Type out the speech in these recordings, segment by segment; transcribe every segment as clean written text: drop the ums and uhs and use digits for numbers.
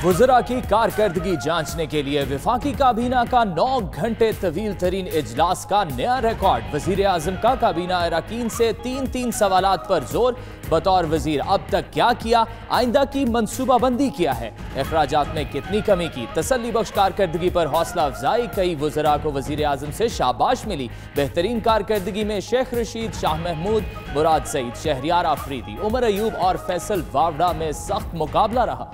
वज़रा की कारकर्दगी जांचने के लिए वफाकी काबीना का 9 घंटे तवील तरीन इजलास का नया रिकॉर्ड। वजीर आजम का काबीना अरकान से 3 सवालात पर जोर। बतौर वजीर अब तक क्या किया, आइंदा की मनसूबाबंदी किया है, अखराजात में कितनी कमी की, तसल्ली बख्श कारकर्दगी पर हौसला अफजाई। कई वज़रा को वजीर आजम से शाबाश मिली। बेहतरीन कारकर्दगी में शेख रशीद, शाह महमूद, मुराद सईद, शहरियार आफरीदी, उमर अयूब और फैसल वावड़ा में सख्त मुकाबला रहा।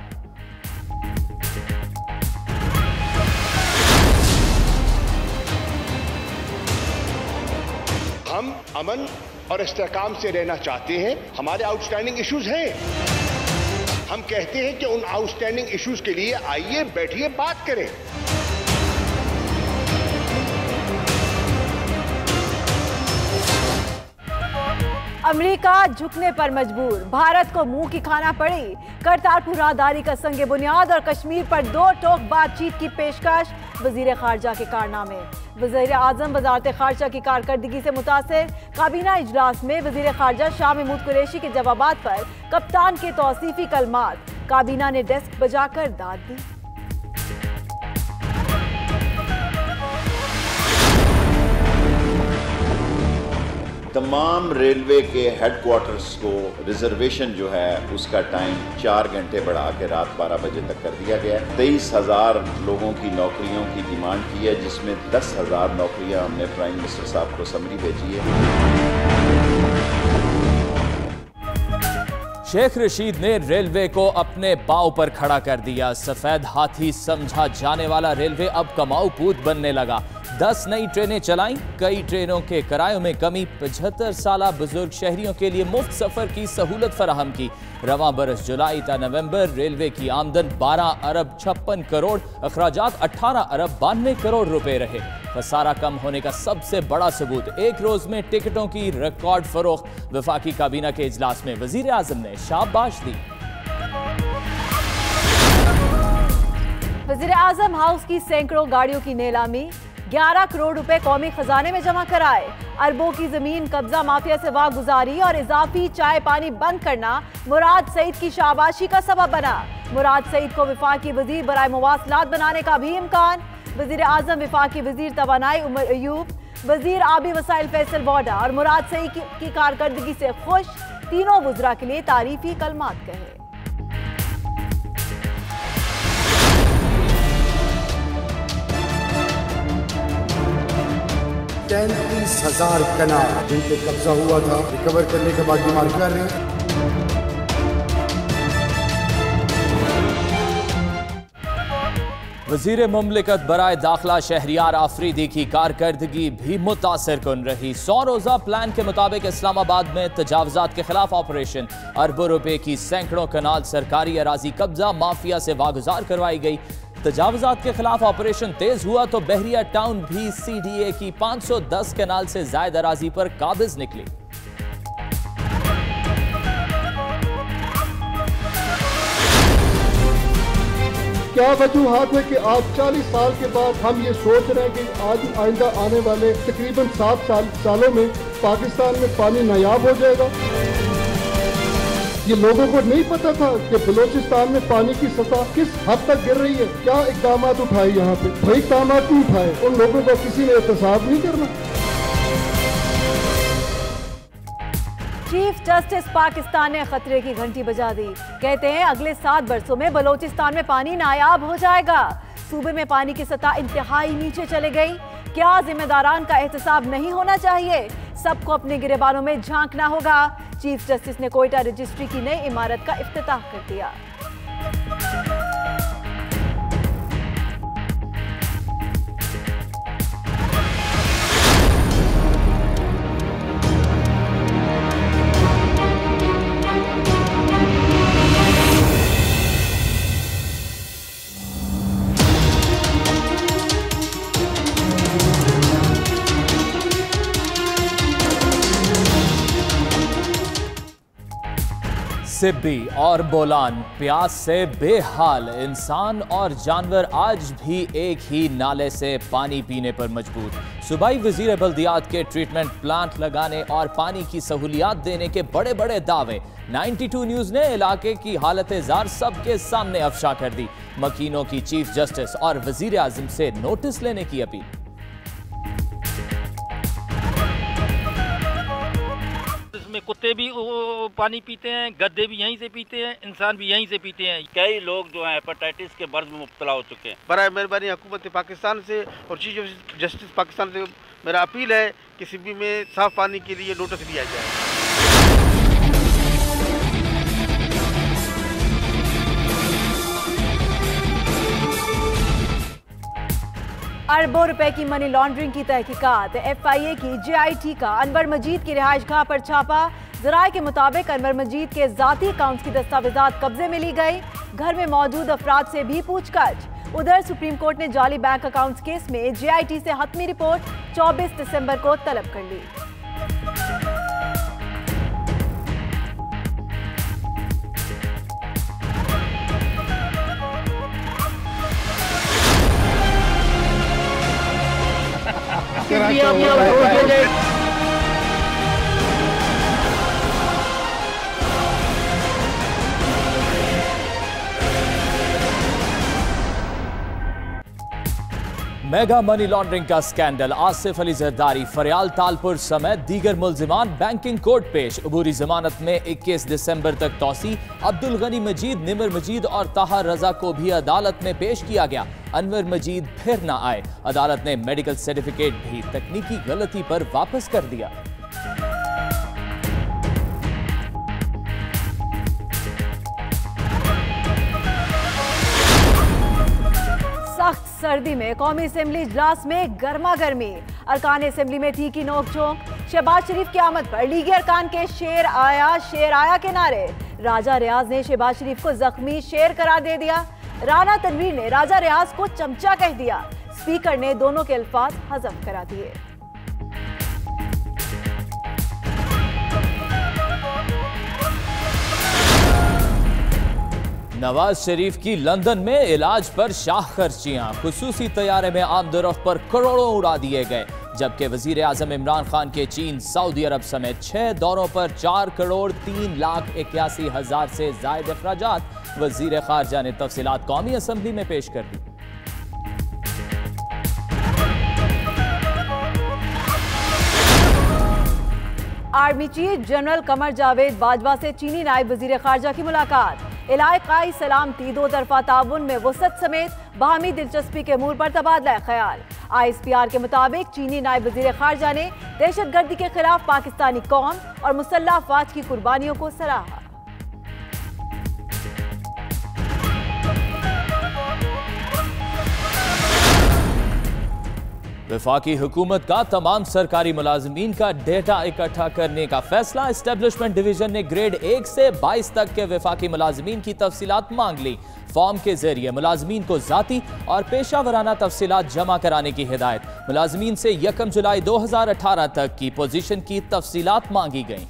हम अमन और इस्तेहकाम से रहना चाहते हैं। हमारे आउटस्टैंडिंग इश्यूज हैं। हम कहते हैं कि उन आउटस्टैंडिंग इश्यूज के लिए आइए, बैठिए, बात करें। अमेरिका झुकने पर मजबूर, भारत को मुंह की खाना पड़ी। करतारपुर राहदारी का संग बुनियाद और कश्मीर पर 2 टोक बातचीत की पेशकश। वजीर खारजा के कारनामे। वजीर आजम वजारत खारजा की कारकर्दगी से मुतासिर। काबीना इजलास में वजीर खारजा शाह महमूद कुरैशी के जवाबात पर कप्तान के तौसीफी कलमात। काबीना ने डेस्क बजाकर दाद दी। तमाम रेलवे के हेडक्वार्टर्स को रिजर्वेशन जो है उसका टाइम 4 घंटे बढ़ा के रात 12 बजे तक कर दिया गया है। 23,000 लोगों की नौकरियों की डिमांड की है, जिसमें 10,000 नौकरियां हमने प्राइम मिनिस्टर साहब को समरी भेजी है। शेख रशीद ने रेलवे को अपने पांव पर खड़ा कर दिया। सफेद हाथी समझा जाने वाला रेलवे अब कमाऊ पूत बनने लगा। 10 नई ट्रेनें चलाई, कई ट्रेनों के किरायों में कमी। 75 साला बुजुर्ग शहरियों के लिए मुफ्त सफर की सहूलत फराहम की। रवां बरस जुलाई ता नवंबर रेलवे की आमदन 12 अरब 56 करोड़, अखराजात 18 अरब 92 करोड़ रुपए रहे। खसारा कम होने का सबसे बड़ा सबूत, एक रोज में टिकटों की रिकॉर्ड फरोख्त। वफाकी काबीना के इजलास में वजीर आजम ने शाबाश दी। वजीर आजम हाउस की सैकड़ों गाड़ियों की नीलामी। 11 करोड़ रुपए कौमी खजाने में जमा कराए। अरबों की जमीन कब्जा माफिया से वागुजारी और इजाफी चाय पानी बंद करना मुराद सईद की शाबाशी का सबब बना। मुराद सईद को वफाकी वजीर बराए मवासलात बनाने का भी इम्कान। वजीर आजम, वफाकी वजीर तवानाई उमर अयूब, वजीर आबी वसाइल फैसल वाडा और मुराद सईद की कारकर्दगी से खुश। तीनों वज़रा के लिए तारीफी कलमात कहे। 33,000 कनाल जिन पे कब्जा हुआ था, रिकवर करने के बाद डिमांड कर रहे हैं। वजीर मुमलिकत बराए दाखिला शहरियार आफरीदी की कारकर्दगी भी मुतासर कुन रही। 100 रोजा प्लान के मुताबिक इस्लामाबाद में तजावजात के खिलाफ ऑपरेशन। अरबों रुपए की सैकड़ों कनाल सरकारी अराजी कब्जा माफिया से वागुजार करवाई गई। तजावजात के खिलाफ ऑपरेशन तेज हुआ तो बहरिया टाउन भी CDA की 510 कनाल से ज्यादा अराजी पर काबिज निकली। क्या वजूहात है कि आज 40 साल के बाद हम ये सोच रहे हैं कि आज आइंदा आने वाले तकरीबन 7 सालों में पाकिस्तान में पानी नायाब हो जाएगा। ये लोगों को नहीं पता था कि बलूचिस्तान में पानी की सतह किस हद तक गिर रही है। क्या इकदाम उठाए यहाँ पे? भाई इकदाम नहीं उठाए, उन लोगों को किसी ने एहतसाब नहीं करना। चीफ जस्टिस पाकिस्तान ने खतरे की घंटी बजा दी। कहते हैं अगले 7 बरसों में बलूचिस्तान में पानी नायाब हो जाएगा। सूबे में पानी की सतह इंतहाई नीचे चले गई। क्या जिम्मेदारान का एहतसाब नहीं होना चाहिए? सबको अपने गिरेबानों में झांकना होगा। चीफ जस्टिस ने कोयटा रजिस्ट्री की नई इमारत का इफ्तिताह कर दिया। सिब्बी और बोलान प्यास से बेहाल, इंसान और जानवर आज भी एक ही नाले से पानी पीने पर मजबूर। सूबाई वजीर बल्दियात के ट्रीटमेंट प्लांट लगाने और पानी की सहूलियात देने के बड़े बड़े दावे। 92 न्यूज ने इलाके की हालत जार सबके सामने अफशा कर दी। मकीनों की चीफ जस्टिस और वजीर आजम से नोटिस लेने की अपील। में कुत्ते भी पानी पीते हैं, गद्दे भी यहीं से पीते हैं, इंसान भी यहीं से पीते हैं। कई लोग जो हैं हेपेटाइटिस के मर्ज में मुब्तला हो चुके हैं। बराए मेहरबानी हुकूमत पाकिस्तान से और चीफ जस्टिस पाकिस्तान से मेरा अपील है कि सिब्बी में साफ पानी के लिए नोटिस दिया जाए। अरबों रुपए की मनी लॉन्ड्रिंग की तहकीकात। FIA की JIT का अनवर मजीद की रिहाइश गाह पर छापा। जराये के मुताबिक अनवर मजीद के जाती अकाउंट्स की दस्तावेजात कब्जे में ली गई। घर में मौजूद अफराद से भी पूछताछ। उधर सुप्रीम कोर्ट ने जाली बैंक अकाउंट्स केस में JIT से हतमी रिपोर्ट 24 दिसंबर को तलब कर ली। मेगा मनी लॉन्ड्रिंग का स्कैंडल। आसिफ अली जरदारी, फरियाल तालपुर समेत दीगर मुल्जिमान बैंकिंग कोर्ट पेश। अबूरी जमानत में 21 दिसंबर तक तौसी। अब्दुल गनी मजीद, निमर मजीद और ताहर रजा को भी अदालत में पेश किया गया। अनवर मजीद फिर न आए। अदालत ने मेडिकल सर्टिफिकेट भी तकनीकी गलती पर वापस कर दिया। सख्त सर्दी में कौमी असेंबली इजलास में गर्मा गर्मी। अरकान असेंबली में थी की नोकझोंक। शहबाज शरीफ की आमद पर लीगी अरकान के शेर आया के नारे। राजा रियाज ने शहबाज शरीफ को जख्मी शेर करार दे दिया। राना तनवीर ने राजा रियाज को चमचा कह दिया। स्पीकर ने दोनों के अल्फाज हजफ करा दिए। नवाज शरीफ की लंदन में इलाज पर शाह खर्चियां। खुसूसी तैयारे में आमदोरफ्त पर करोड़ों उड़ा दिए गए। जबकि वजीर आजम इमरान खान के चीन, सऊदी अरब समेत 6 दौरों पर 4 करोड़ 3,81,000 से जायद अखराजात। वजीर खारजा ने तफसीलात कौमी असेंबली में पेश कर दी। Army chief general Qamar Javed Bajwa से चीनी नायब वजीर खारजा की मुलाकात। इलाकाई सलामती, दो तरफा ताउन में वसत समेत बाहमी दिलचस्पी के अमूर पर तबादला ख्याल। ISPR के मुताबिक चीनी नायब वजीर खारजा ने दहशतगर्दी के खिलाफ पाकिस्तानी कौम और मुसल्लह अफवाज की कुर्बानियों को सराहा। वफाकी हुकूमत का तमाम सरकारी मुलाजमीन का डेटा इकट्ठा करने का फैसला। एस्टेब्लिशमेंट डिवीजन ने ग्रेड 1 से 22 तक के वफाकी मुलाजमीन की तफसीलात मांग ली। फॉर्म के जरिए मुलाजमीन को जाती और पेशा वराना तफसीलात जमा कराने की हिदायत। मुलाजमीन से 1 जुलाई 2018 तक की पोजीशन की तफसीलात मांगी गई।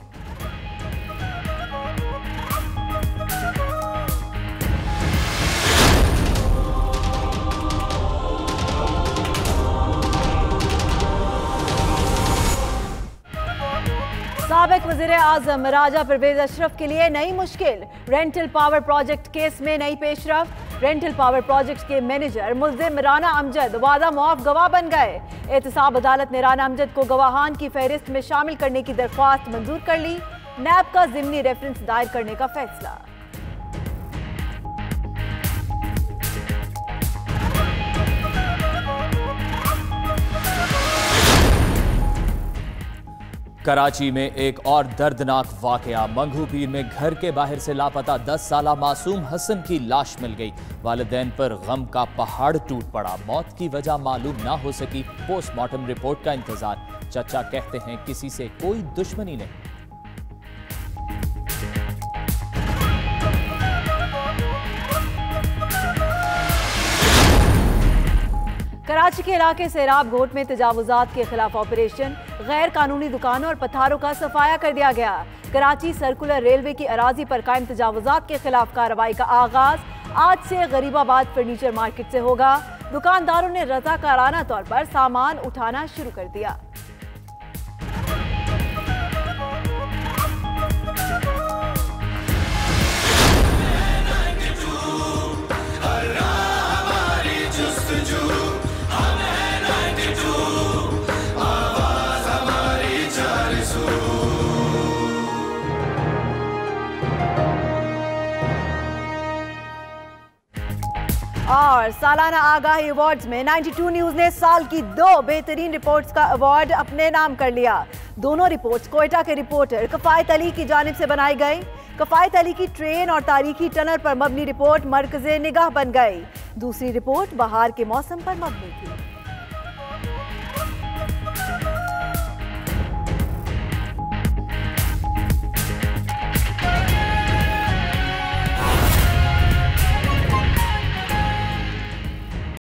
साबिक वज़ीर आज़म राजा परवेज अशरफ के लिए नई मुश्किल। रेंटल पावर प्रोजेक्ट केस में नई पेशरफ। रेंटल पावर प्रोजेक्ट के मैनेजर मुल्जिम राना अमजद वादा मुआफ गवाह बन गए। एहतसाब अदालत ने राना अमजद को गवाहान की फहरिस्त में शामिल करने की दरख्वास्त मंजूर कर ली। नैब का ज़िमनी रेफरेंस दायर करने का फैसला। कराची में एक और दर्दनाक वाकया। मंगू पीर में घर के बाहर से लापता 10 साला मासूम हसन की लाश मिल गई। वालिदैन पर गम का पहाड़ टूट पड़ा। मौत की वजह मालूम ना हो सकी। पोस्टमार्टम रिपोर्ट का इंतजार। चचा कहते हैं किसी से कोई दुश्मनी नहीं। कराची के इलाके सैराब घोट में तजावुजात के खिलाफ ऑपरेशन। गैर कानूनी दुकानों और पथारों का सफाया कर दिया गया। कराची सर्कुलर रेलवे की अराजी पर कायम तजावुजात के खिलाफ कार्रवाई का आगाज आज से गरीबाबाद फर्नीचर मार्केट से होगा। दुकानदारों ने रजाकाराना तौर पर सामान उठाना शुरू कर दिया। और सालाना आगाही अवार्ड्स में 92 न्यूज ने साल की 2 बेहतरीन रिपोर्ट्स का अवार्ड अपने नाम कर लिया। दोनों रिपोर्ट्स कोयटा के रिपोर्टर कफायत अली की जानिब से बनाई गई। कफायत अली की ट्रेन और तारीखी टनल पर मबनी रिपोर्ट मरकज़े निगाह बन गई। दूसरी रिपोर्ट बहार के मौसम पर मबनी थी।